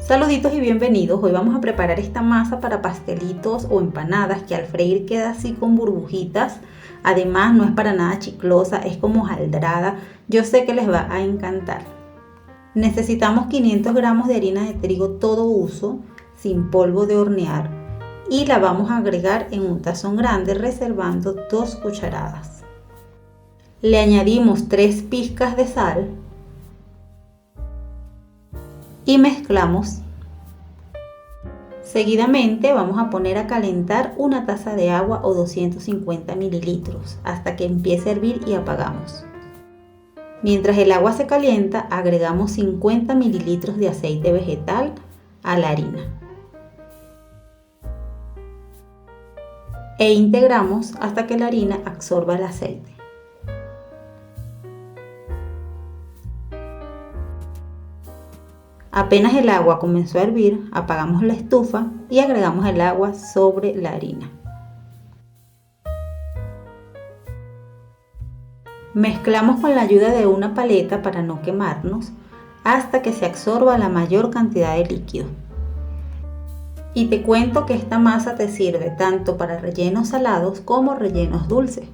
Saluditos y bienvenidos. Hoy vamos a preparar esta masa para pastelitos o empanadas que al freír queda así con burbujitas. Además no es para nada chiclosa, es como hojaldrada. Yo sé que les va a encantar. Necesitamos 500 gramos de harina de trigo todo uso, sin polvo de hornear, y la vamos a agregar en un tazón grande reservando 2 cucharadas. Le añadimos 3 pizcas de sal y mezclamos. Seguidamente vamos a poner a calentar una taza de agua o 250 mililitros hasta que empiece a hervir y apagamos. Mientras el agua se calienta, agregamos 50 mililitros de aceite vegetal a la harina e integramos hasta que la harina absorba el aceite. Apenas el agua comenzó a hervir, apagamos la estufa y agregamos el agua sobre la harina. Mezclamos con la ayuda de una paleta para no quemarnos hasta que se absorba la mayor cantidad de líquido. Y te cuento que esta masa te sirve tanto para rellenos salados como rellenos dulces.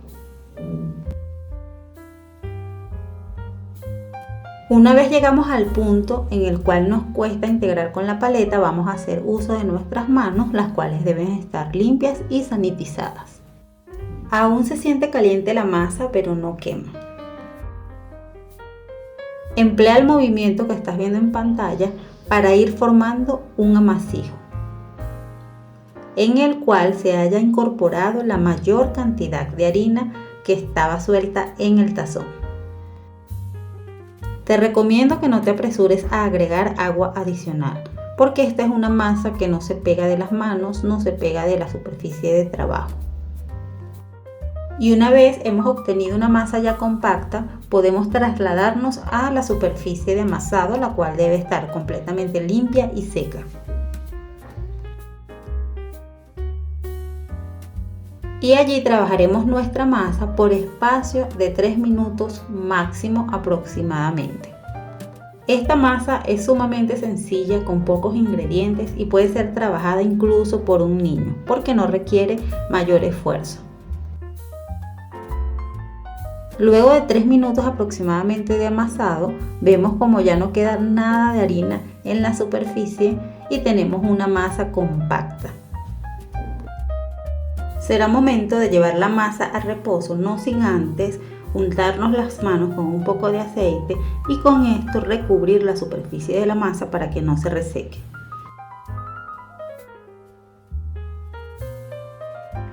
Una vez llegamos al punto en el cual nos cuesta integrar con la paleta, vamos a hacer uso de nuestras manos, las cuales deben estar limpias y sanitizadas. Aún se siente caliente la masa, pero no quema. Emplea el movimiento que estás viendo en pantalla para ir formando un amasijo, en el cual se haya incorporado la mayor cantidad de harina que estaba suelta en el tazón. Te recomiendo que no te apresures a agregar agua adicional, porque esta es una masa que no se pega de las manos, no se pega de la superficie de trabajo. Y una vez hemos obtenido una masa ya compacta, podemos trasladarnos a la superficie de amasado, la cual debe estar completamente limpia y seca. Y allí trabajaremos nuestra masa por espacio de 3 minutos máximo aproximadamente. Esta masa es sumamente sencilla, con pocos ingredientes y puede ser trabajada incluso por un niño porque no requiere mayor esfuerzo. Luego de 3 minutos aproximadamente de amasado, vemos como ya no queda nada de harina en la superficie y tenemos una masa compacta. Será momento de llevar la masa a reposo, no sin antes untarnos las manos con un poco de aceite y con esto recubrir la superficie de la masa para que no se reseque.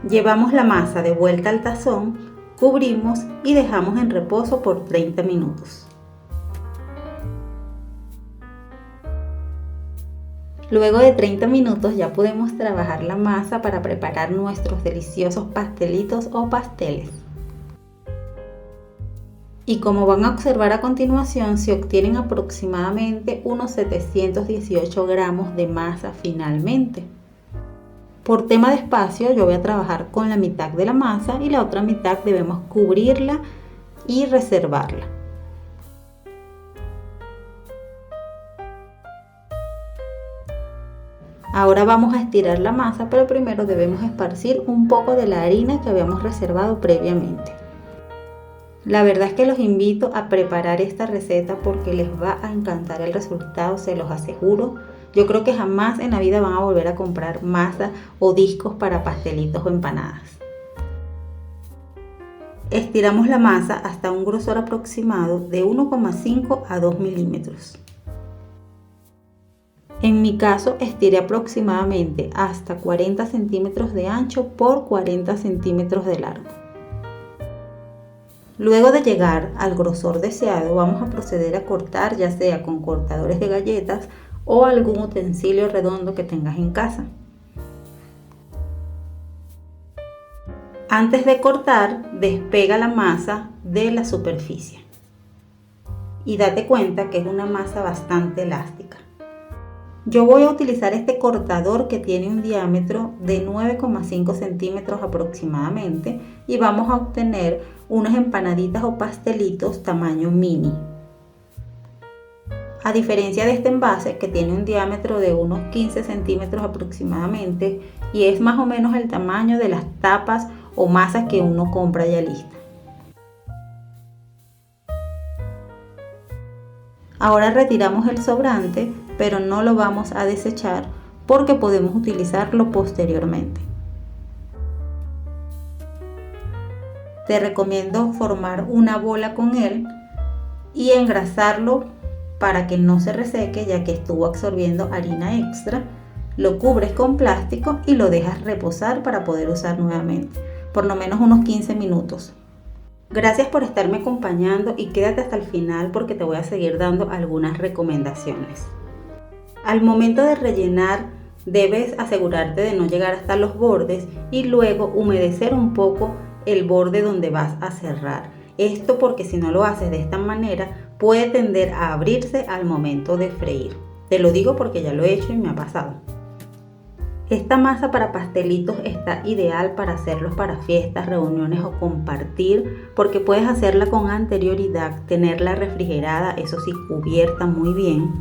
Llevamos la masa de vuelta al tazón, cubrimos y dejamos en reposo por 30 minutos. Luego de 30 minutos ya podemos trabajar la masa para preparar nuestros deliciosos pastelitos o pasteles. Y como van a observar a continuación, se obtienen aproximadamente unos 718 gramos de masa finalmente. Por tema de espacio, yo voy a trabajar con la mitad de la masa y la otra mitad debemos cubrirla y reservarla. Ahora vamos a estirar la masa, pero primero debemos esparcir un poco de la harina que habíamos reservado previamente. La verdad es que los invito a preparar esta receta porque les va a encantar el resultado, se los aseguro. Yo creo que jamás en la vida van a volver a comprar masa o discos para pastelitos o empanadas. Estiramos la masa hasta un grosor aproximado de 1,5 a 2 milímetros. En mi caso estiré aproximadamente hasta 40 centímetros de ancho por 40 centímetros de largo. Luego de llegar al grosor deseado, vamos a proceder a cortar, ya sea con cortadores de galletas o algún utensilio redondo que tengas en casa. Antes de cortar, despega la masa de la superficie y date cuenta que es una masa bastante elástica. Yo voy a utilizar este cortador que tiene un diámetro de 9,5 centímetros aproximadamente y vamos a obtener unas empanaditas o pastelitos tamaño mini. A diferencia de este envase que tiene un diámetro de unos 15 centímetros aproximadamente y es más o menos el tamaño de las tapas o masas que uno compra ya lista. Ahora retiramos el sobrante, pero no lo vamos a desechar porque podemos utilizarlo posteriormente. Te recomiendo formar una bola con él y engrasarlo para que no se reseque, ya que estuvo absorbiendo harina extra. Lo cubres con plástico y lo dejas reposar para poder usar nuevamente, por lo menos unos 15 minutos. Gracias por estarme acompañando y quédate hasta el final porque te voy a seguir dando algunas recomendaciones. Al momento de rellenar, debes asegurarte de no llegar hasta los bordes y luego humedecer un poco el borde donde vas a cerrar. Esto porque si no lo haces de esta manera puede tender a abrirse al momento de freír. Te lo digo porque ya lo he hecho y me ha pasado. Esta masa para pastelitos está ideal para hacerlos para fiestas, reuniones o compartir, porque puedes hacerla con anterioridad, tenerla refrigerada, eso sí, cubierta muy bien,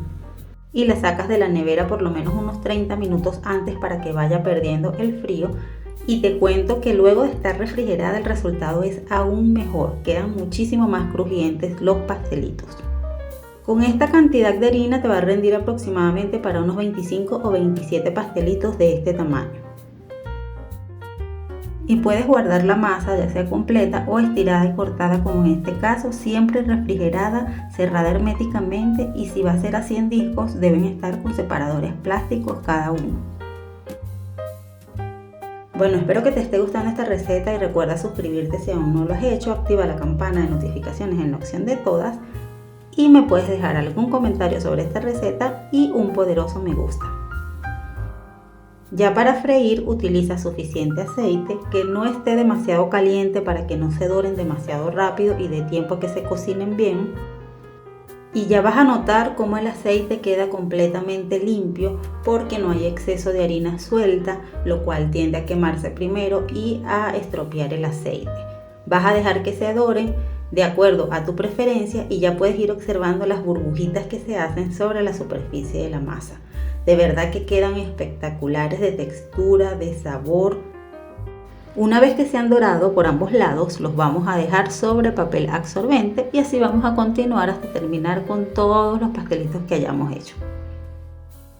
y la sacas de la nevera por lo menos unos 30 minutos antes para que vaya perdiendo el frío. Y te cuento que luego de estar refrigerada el resultado es aún mejor, quedan muchísimo más crujientes los pastelitos. Con esta cantidad de harina te va a rendir aproximadamente para unos 25 o 27 pastelitos de este tamaño. Y puedes guardar la masa ya sea completa o estirada y cortada como en este caso, siempre refrigerada, cerrada herméticamente, y si va a ser así en discos deben estar con separadores plásticos cada uno. Bueno, espero que te esté gustando esta receta y recuerda suscribirte si aún no lo has hecho, activa la campana de notificaciones en la opción de todas y me puedes dejar algún comentario sobre esta receta y un poderoso me gusta. Ya para freír utiliza suficiente aceite, que no esté demasiado caliente para que no se doren demasiado rápido y dé tiempo a que se cocinen bien. Y ya vas a notar cómo el aceite queda completamente limpio porque no hay exceso de harina suelta, lo cual tiende a quemarse primero y a estropear el aceite. Vas a dejar que se doren de acuerdo a tu preferencia y ya puedes ir observando las burbujitas que se hacen sobre la superficie de la masa. De verdad que quedan espectaculares de textura, de sabor. Una vez que se han dorado por ambos lados, los vamos a dejar sobre papel absorbente y así vamos a continuar hasta terminar con todos los pastelitos que hayamos hecho.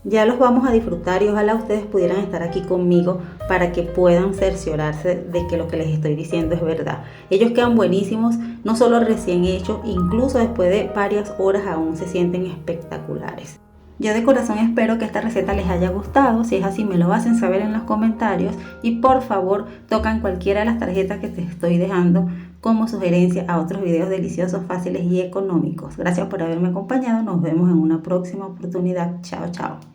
Ya los vamos a disfrutar y ojalá ustedes pudieran estar aquí conmigo para que puedan cerciorarse de que lo que les estoy diciendo es verdad. Ellos quedan buenísimos, no solo recién hechos, incluso después de varias horas aún se sienten espectaculares. Yo de corazón espero que esta receta les haya gustado. Si es así, me lo hacen saber en los comentarios y por favor tocan cualquiera de las tarjetas que te estoy dejando como sugerencia a otros videos deliciosos, fáciles y económicos. Gracias por haberme acompañado. Nos vemos en una próxima oportunidad. Chao, chao.